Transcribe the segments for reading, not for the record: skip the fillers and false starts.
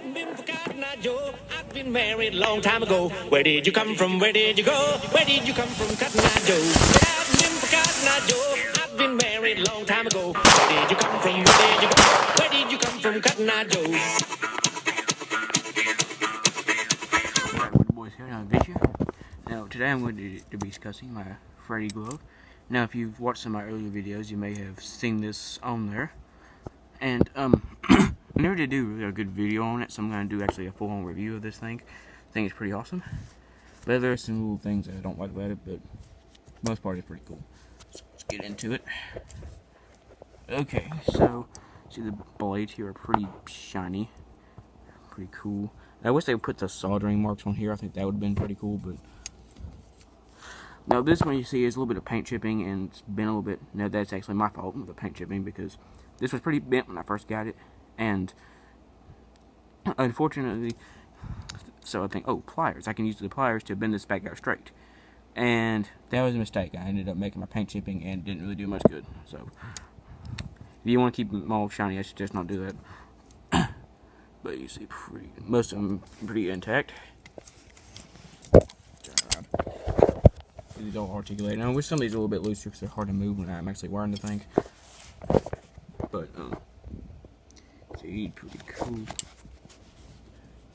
hadn't been for Cotton Eye Joe, I'd been married a long time ago. Where did you come from? Where did you go? Where did you come from, Cotton Eye Joe? If it hadn't been for Cotton Eye Joe, I'd been married a long time ago. Where did you come from? Where did you go? Where did you come from, Cotton Eye Joe? Alright, with the boys here on vidja. Now today I'm going to be discussing my Freddy glove. Now if you've watched some of my earlier videos, you may have seen this on there. And I never did do really a good video on it, so I'm going to do actually a full-on review of this thing. I think it's pretty awesome. But there are some little things that I don't like about it, but most part it's pretty cool. So let's get into it. Okay, so see the blades here are pretty shiny. Pretty cool. I wish they would put the soldering marks on here. I think that would have been pretty cool, but now this one you see is a little bit of paint chipping and it's been a little bit. Now that's actually my fault with the paint chipping because this was pretty bent when I first got it, and unfortunately, so I think, oh, pliers. I can use the pliers to bend this back out straight, and that was a mistake. I ended up making my paint chipping and didn't really do much good. So if you want to keep them all shiny, I suggest not do that. But you see, most of them pretty intact. These all articulate. Now I wish some of these are a little bit looser because they're hard to move when I'm actually wearing the thing. But see, pretty cool.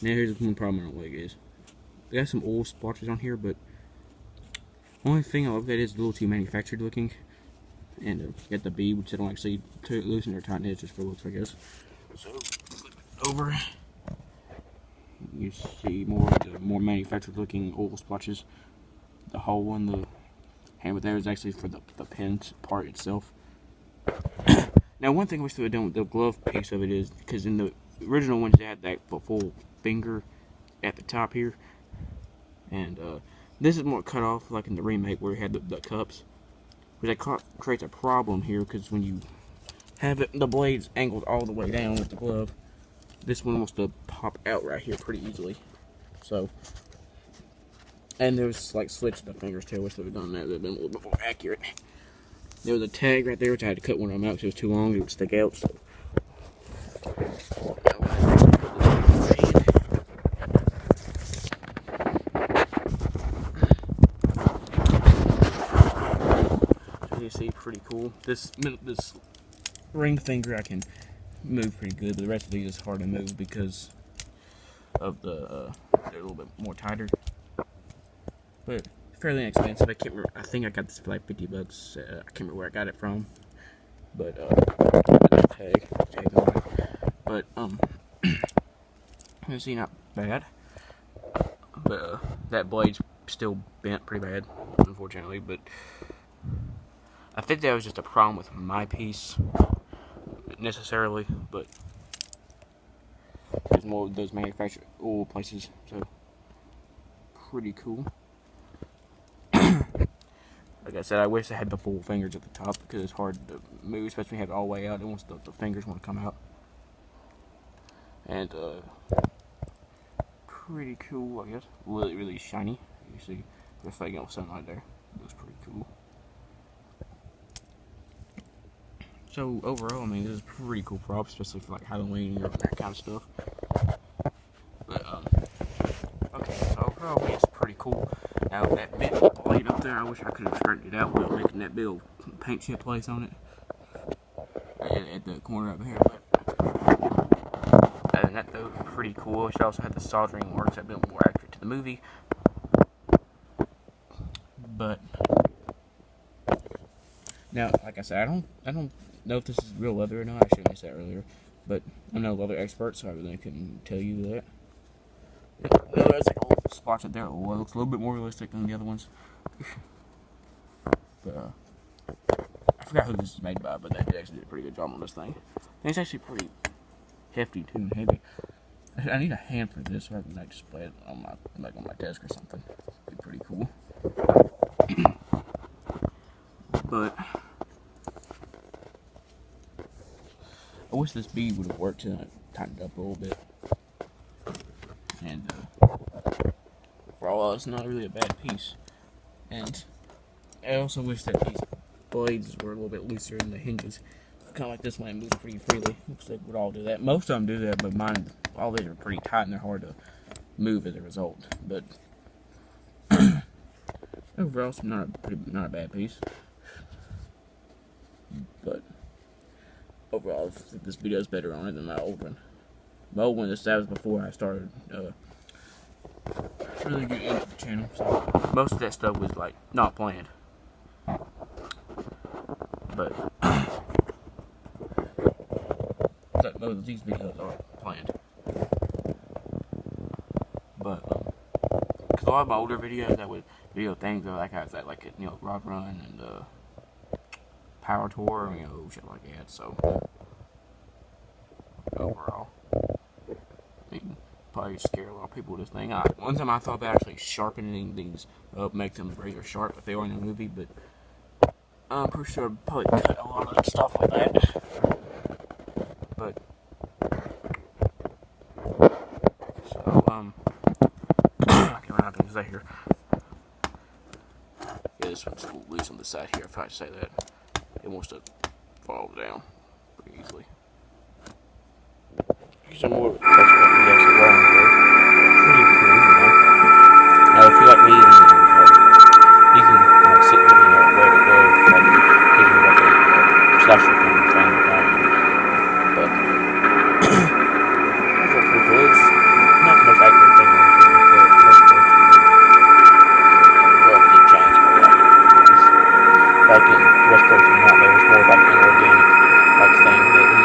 Now here's one problem I don't like is they got some oil splotches on here, but only thing I love that is a little too manufactured looking. And you got the bead, which I don't actually loosen or tighten it, just for looks, I guess. So flip it over. You see more manufactured looking oil splotches. The hole in the handle there is actually for the pin part itself. Now, one thing I wish they would have done with the glove piece of it is, because in the original ones they had that full finger at the top here, and this is more cut off like in the remake where it had the cups, which creates a problem here because when you have the blades angled all the way down with the glove, this one wants to pop out right here pretty easily. So. And there's like slits in the fingers too. I wish they would have done that. That would have been a little bit more accurate. There was a tag right there, which I had to cut one of them out because it was too long. It would stick out. So. So you see, pretty cool. This ring finger I can move pretty good, but the rest of these is hard to move because of the they're a little bit more tighter. But fairly inexpensive. I can't remember. I think I got this for like $50. I can't remember where I got it from. But tag on it. But you see, not bad. But that blade's still bent pretty bad, unfortunately. But I think that was just a problem with my piece, necessarily. But there's more of those manufactured oil places, so pretty cool. Like I said, I wish I had the full fingers at the top because it's hard to move, especially when you have it all the way out. It wants the fingers want to come out. And pretty cool, I guess. Really, really shiny. You see, if I get sunlight there, it looks pretty cool. So overall, I mean, this is a pretty cool prop, especially for like Halloween or that kind of stuff. But okay, so overall, it's pretty cool. Now that bit blade up there, I wish I could have straightened it out without making that big old paint chip place on it at the corner up here. But other than that, though, pretty cool. I wish I also had the soldering marks that been more accurate to the movie. But now, like I said, I don't know if this is real leather or not. I should have said that earlier, but I'm no leather expert, so I really couldn't tell you that. No, there's like a little splotch up there. Oh, it looks a little bit more realistic than the other ones. But I forgot who this is made by, but they actually did a pretty good job on this thing. And it's actually pretty hefty too, and heavy. I need a hand for this, so I can like display it on my desk or something. It'd be pretty cool. But I wish this bead would have worked to tighten it up a little bit. And overall, it's not really a bad piece. And I also wish that these blades were a little bit looser in the hinges. Kind of like this one, it moves pretty freely. Looks like we'd all do that. Most of them do that, but mine all these are pretty tight and they're hard to move as a result. But overall, it's not a bad piece. But overall, I think this video is better on it than my old one. My old one, that was before I started really getting into the channel. So most of that stuff was like not planned. But most of these videos are planned. But because a lot of my older videos, that was video things that like I was at, like rock run and power tour, shit like that. So overall, I mean, probably scare a lot of people with this thing. One time I thought about actually sharpening these up, make them razor sharp if they were in a movie, but I'm pretty sure I'd probably cut a lot of stuff like that. But so I can't remember things right here. Yeah, this one's loose on the side here. If I say that, it wants to fall down pretty easily. Some more pretty cool, Now, if you like me, you can sit with me where to go, like give you like a slasher film thing. But that's pretty cool. It's not the most accurate thing on the first place. Well, it did change a lot. Like in West Coast and Nightmare, it's more like an inorganic like thing that he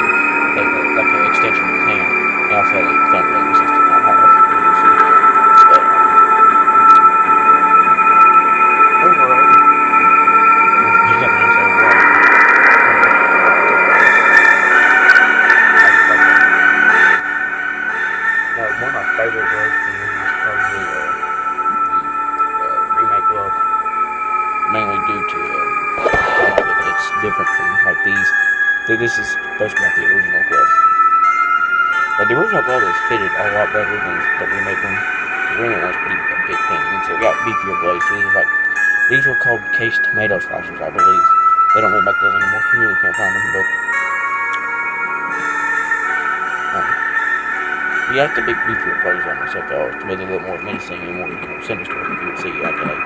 like an extension of his hand. He also had a thumb leg, which is not hard. But overall, he's got nice overall. Now, one of my favorite gloves from him is probably the remake glove, mainly due to it's different from like these. This is supposed to be like the original glove. But the original glove is fitted a lot better than the remake one. The remake one's pretty a big thing, and so it got beefier blades. So these were called case tomato slicers, I believe. They don't really make those anymore. You really can't find them, but you have the big beefier blades on them, so to make it a little more menacing and more sinister if you would see like in a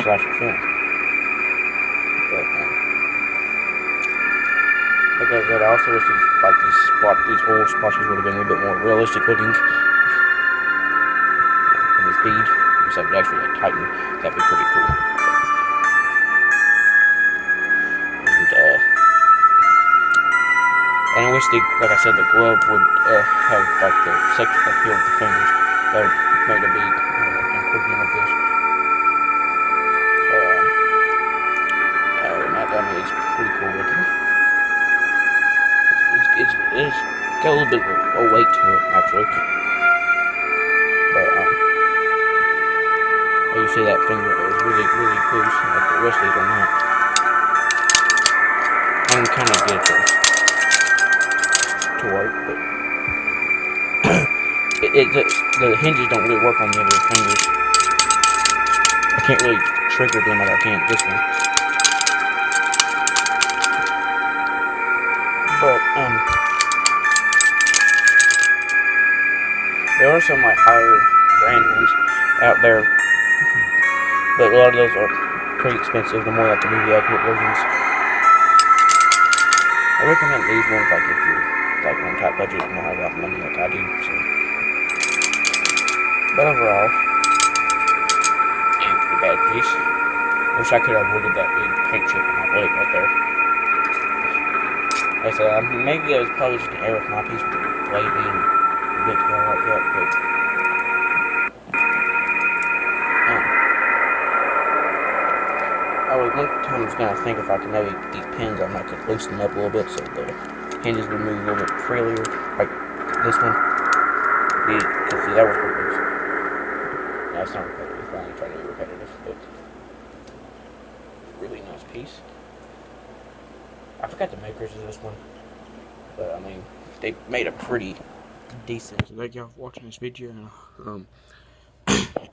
slasher film. But because I also wish these oil splashes would have been a little bit more realistic looking. And the speed, so it would actually like tighten. That'd be pretty cool. And I wish like I said, the glove would have like the section up here with the fingers. That would make a big improvement of this. It's pretty cool looking. It's got a little bit of weight to it, actually. But, you see that finger is really, really loose, like the rest of these are not. I can kind of get it to work, but the hinges don't really work on the other fingers. I can't really trigger them like I can this one. But, there are some like higher brand ones out there, but a lot of those are pretty expensive. The more like the movie accurate versions. I recommend these ones like if you're like on a tight budget and don't have a lot of money like I do. So, but overall, ain't pretty bad piece. Wish I could have avoided that big paint chip on my blade right there. Like I said, maybe that was probably just an error with my piece with the blade being bit to go like that, but one time I was gonna think if I could maybe get these pins on, I could loosen them up a little bit so the hinges would move a little bit freelier, like this one. Because see, that was pretty loose. Now it's not repetitive. I'm only trying to be repetitive, but really nice piece. I forgot the makers of this one, but I mean, they made a pretty decent. So thank y'all for watching this video.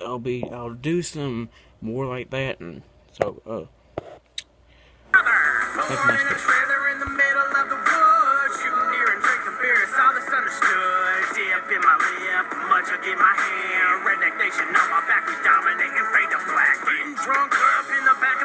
I'll do some more like that, and so have a nice day. In the middle of the woods, shooting deer and drinking beer, it's all that's understood. Dip in my in my hand. Redneck nation on my back, we dominating, fade to black. Getting drunk up in the back